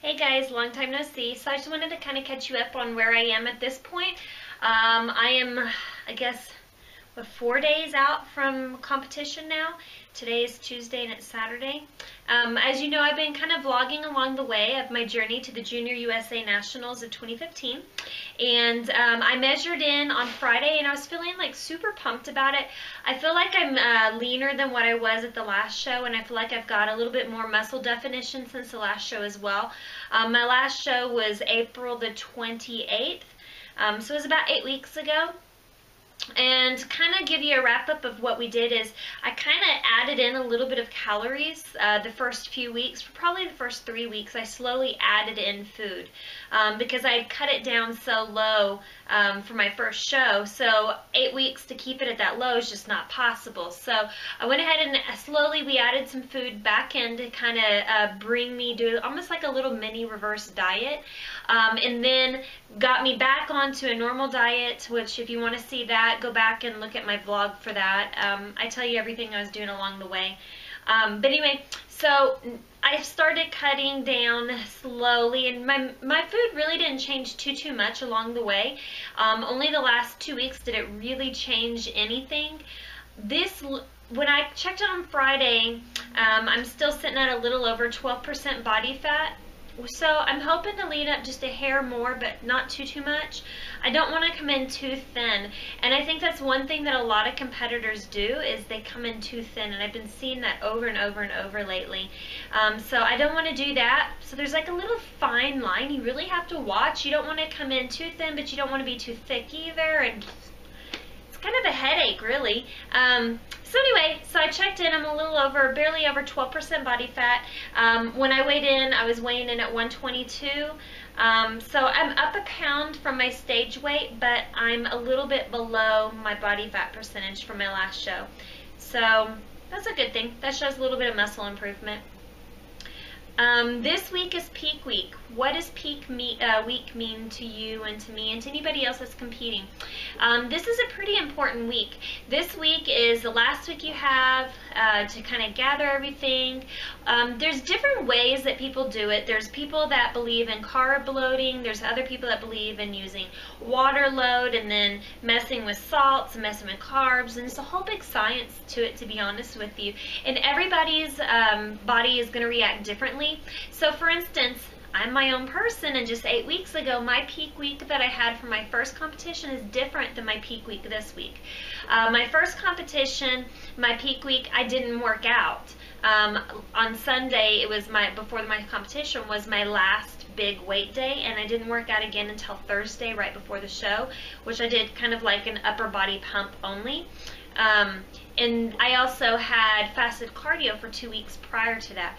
Hey guys, long time no see. So I just wanted to kind of catch you up on where I am at this point. I am, I guess, 4 days out from competition now. Today is Tuesday and it's Saturday. As you know, I've been kind of vlogging along the way of my journey to the Junior USA Nationals of 2015. And I measured in on Friday and I was feeling like super pumped about it. I feel like I'm leaner than what I was at the last show, and I feel like I've got a little bit more muscle definition since the last show as well. My last show was April the 28th, so it was about 8 weeks ago. And to kind of give you a wrap up of what we did is I kind of added in a little bit of calories the first few weeks. For probably the first 3 weeks, I slowly added in food because I had cut it down so low for my first show. So 8 weeks to keep it at that low is just not possible. So I went ahead and slowly we added some food back in to kind of bring me to almost like a little mini reverse diet, and then got me back onto a normal diet, which if you want to see that, go back and look at my vlog for that. I tell you everything I was doing along the way. But anyway, so I started cutting down slowly, and my food really didn't change too much along the way. Only the last 2 weeks did it really change anything. When I checked it on Friday, I'm still sitting at a little over 12% body fat. So I'm hoping to lean up just a hair more, but not too much. I don't want to come in too thin, and I think that's one thing that a lot of competitors do is they come in too thin, and I've been seeing that over and over lately. So I don't want to do that. So there's like a little fine line you really have to watch. You don't want to come in too thin, but you don't want to be too thick either, and it's kind of a headache really. So anyway, so I checked in. I'm a little over, barely over 12% body fat. When I weighed in, I was weighing in at 122. So I'm up a pound from my stage weight, but I'm a little bit below my body fat percentage from my last show. So that's a good thing. That shows a little bit of muscle improvement. This week is peak week. What does peak week mean to you and to me and to anybody else that's competing? This is a pretty important week. This week is the last week you have to kind of gather everything. There's different ways that people do it. There's people that believe in carb loading. There's other people that believe in using water load and then messing with salts and messing with carbs. And it's a whole big science to it, to be honest with you. And everybody's body is going to react differently. So for instance, I'm my own person, and just 8 weeks ago, my peak week that I had for my first competition is different than my peak week this week. My first competition, my peak week, I didn't work out. On Sunday, it was before my competition was my last big weight day, and I didn't work out again until Thursday right before the show, which I did kind of like an upper body pump only. And I also had fasted cardio for 2 weeks prior to that.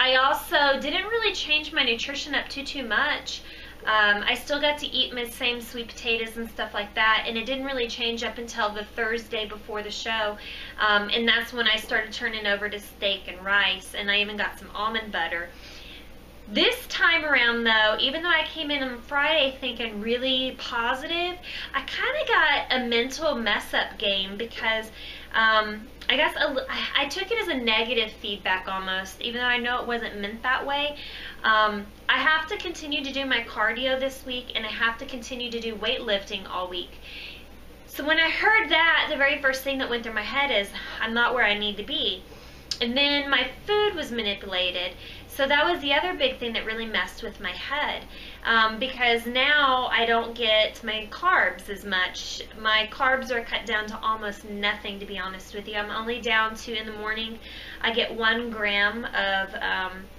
I also didn't really change my nutrition up too much. I still got to eat my same sweet potatoes and stuff like that, and it didn't really change up until the Thursday before the show, and that's when I started turning over to steak and rice, and I even got some almond butter. This time around though, even though I came in on Friday thinking really positive, I kind of got a mental mess up game because I guess I took it as a negative feedback almost, even though I know it wasn't meant that way. I have to continue to do my cardio this week, and I have to continue to do weightlifting all week. So when I heard that, the very first thing that went through my head is, I'm not where I need to be. And then my food was manipulated. So that was the other big thing that really messed with my head, because now I don't get my carbs as much. My carbs are cut down to almost nothing, to be honest with you. I'm only down to, in the morning, I get 1 gram of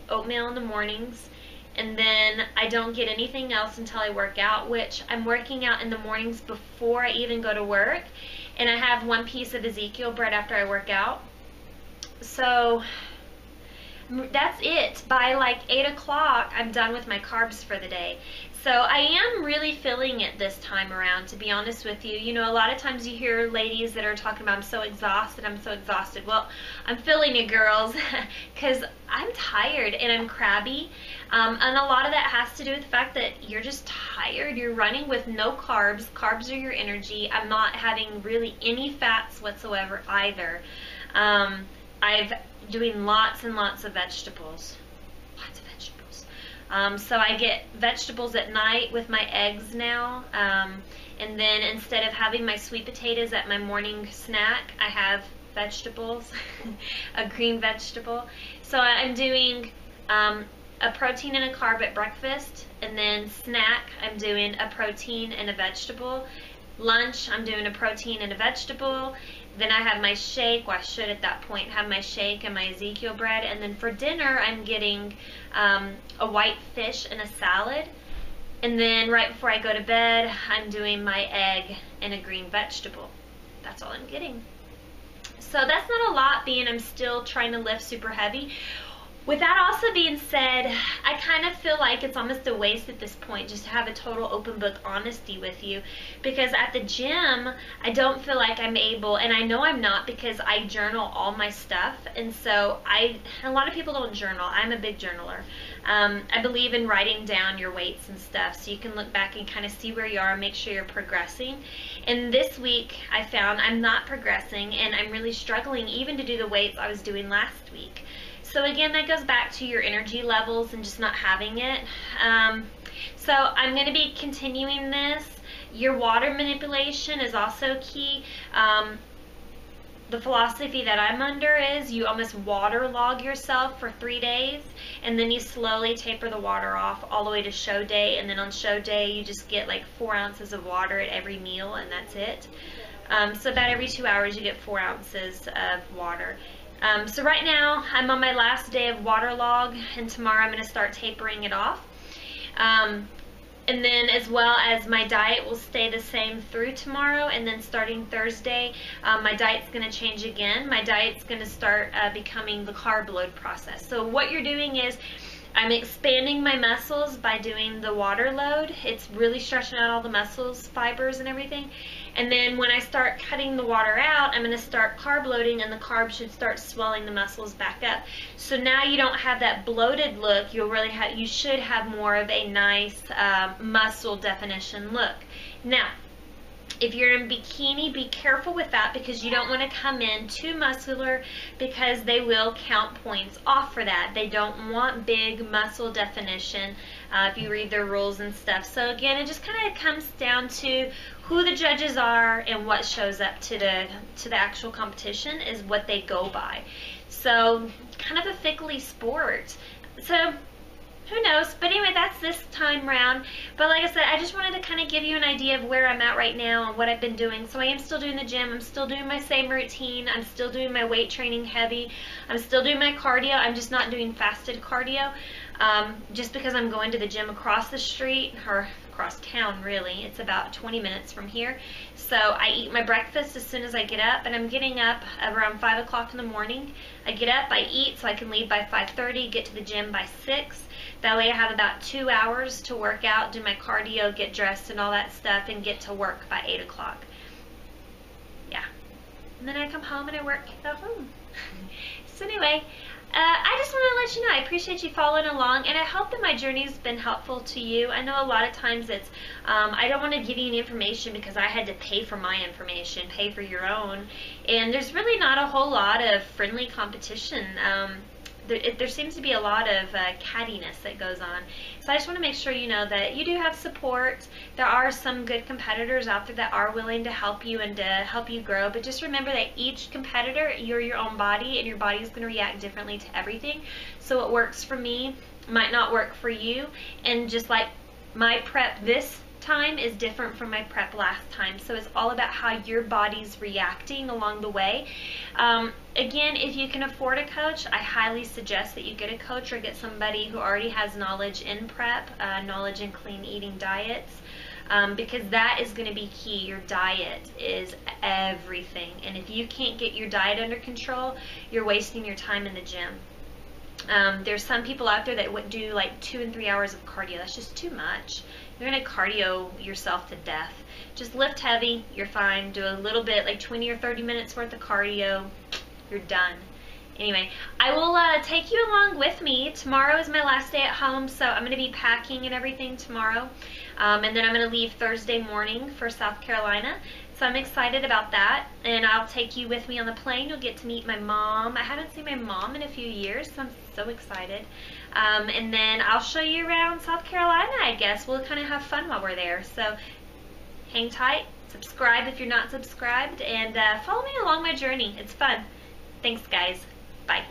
oatmeal in the mornings, and then I don't get anything else until I work out, which I'm working out in the mornings before I even go to work, and I have 1 piece of Ezekiel bread after I work out. So that's it. By like 8 o'clock, I'm done with my carbs for the day. So I am really feeling it this time around, to be honest with you. You know, a lot of times you hear ladies that are talking about, I'm so exhausted, I'm so exhausted. Well, I'm feeling it, girls, because I'm tired and I'm crabby. And a lot of that has to do with the fact that you're just tired. You're running with no carbs. Carbs are your energy. I'm not having really any fats whatsoever either. I've doing lots and lots of vegetables. Lots of vegetables. So I get vegetables at night with my eggs now. And then instead of having my sweet potatoes at my morning snack, I have vegetables, a green vegetable. So I'm doing a protein and a carb at breakfast, and then snack, I'm doing a protein and a vegetable. Lunch, I'm doing a protein and a vegetable. Then I have my shake, well, I should at that point have my shake and my Ezekiel bread. And then for dinner, I'm getting a white fish and a salad. And then right before I go to bed, I'm doing my egg and a green vegetable. That's all I'm getting. So that's not a lot, being I'm still trying to lift super heavy. With that also being said, I kind of feel like it's almost a waste at this point just to have a total open book honesty with you, because at the gym I don't feel like I'm able, and I know I'm not because I journal all my stuff, and so a lot of people don't journal. I'm a big journaler. I believe in writing down your weights and stuff so you can look back and kind of see where you are and make sure you're progressing. And this week I found I'm not progressing, and I'm really struggling even to do the weights I was doing last week. So again, that goes back to your energy levels and just not having it. So I'm going to be continuing this. Your water manipulation is also key. The philosophy that I'm under is you almost waterlog yourself for 3 days, and then you slowly taper the water off all the way to show day, and then on show day you just get like 4 ounces of water at every meal, and that's it. So about every 2 hours you get 4 ounces of water. So right now I'm on my last day of waterlog, and tomorrow I'm going to start tapering it off. And then as well as my diet will stay the same through tomorrow, and then starting Thursday my diet's going to change again. My diet's going to start becoming the carb load process. So what you're doing is I'm expanding my muscles by doing the water load. It's really stretching out all the muscles, fibers and everything. And then when I start cutting the water out, I'm going to start carb loading, and the carbs should start swelling the muscles back up. So now you don't have that bloated look. You should have more of a nice muscle definition look. Now, if you're in bikini, be careful with that, because you don't want to come in too muscular, because they will count points off for that. They don't want big muscle definition if you read their rules and stuff. So again, it just kind of comes down to who the judges are, and what shows up to the actual competition is what they go by. So kind of a fickly sport. So who knows? But anyway, that's this time round. But like I said, I just wanted to kind of give you an idea of where I'm at right now and what I've been doing. So I am still doing the gym. I'm still doing my same routine. I'm still doing my weight training heavy. I'm still doing my cardio. I'm just not doing fasted cardio. Just because I'm going to the gym across the street, or across town really. It's about 20 minutes from here. So I eat my breakfast as soon as I get up, and I'm getting up around 5 o'clock in the morning. I get up, I eat, so I can leave by 5:30, get to the gym by 6. That way I have about 2 hours to work out, do my cardio, get dressed and all that stuff, and get to work by 8 o'clock. Yeah. And then I come home and I work at home. So anyway, I just want to let you know I appreciate you following along, and I hope that my journey has been helpful to you. I know a lot of times it's, I don't want to give you any information because I had to pay for my information, pay for your own, and there's really not a whole lot of friendly competition. There seems to be a lot of cattiness that goes on. So I just want to make sure you know that you do have support. There are some good competitors out there that are willing to help you and to help you grow. But just remember that each competitor, you're your own body, and your body is going to react differently to everything. So what works for me might not work for you. And just like my prep this time is different from my prep last time. So it's all about how your body's reacting along the way. Again, if you can afford a coach, I highly suggest that you get a coach or get somebody who already has knowledge in prep, knowledge in clean eating diets, because that is going to be key. Your diet is everything, and if you can't get your diet under control, you're wasting your time in the gym. There's some people out there that would do like 2 and 3 hours of cardio. That's just too much. You're going to cardio yourself to death. Just lift heavy, you're fine. Do a little bit, like 20 or 30 minutes worth of cardio, you're done. Anyway, I will take you along with me. Tomorrow is my last day at home, so I'm going to be packing and everything tomorrow. And then I'm going to leave Thursday morning for South Carolina. So I'm excited about that, and I'll take you with me on the plane. You'll get to meet my mom. I haven't seen my mom in a few years, so I'm so excited. And then I'll show you around South Carolina, I guess. We'll kind of have fun while we're there. So hang tight, subscribe if you're not subscribed, and follow me along my journey. It's fun. Thanks, guys. Bye.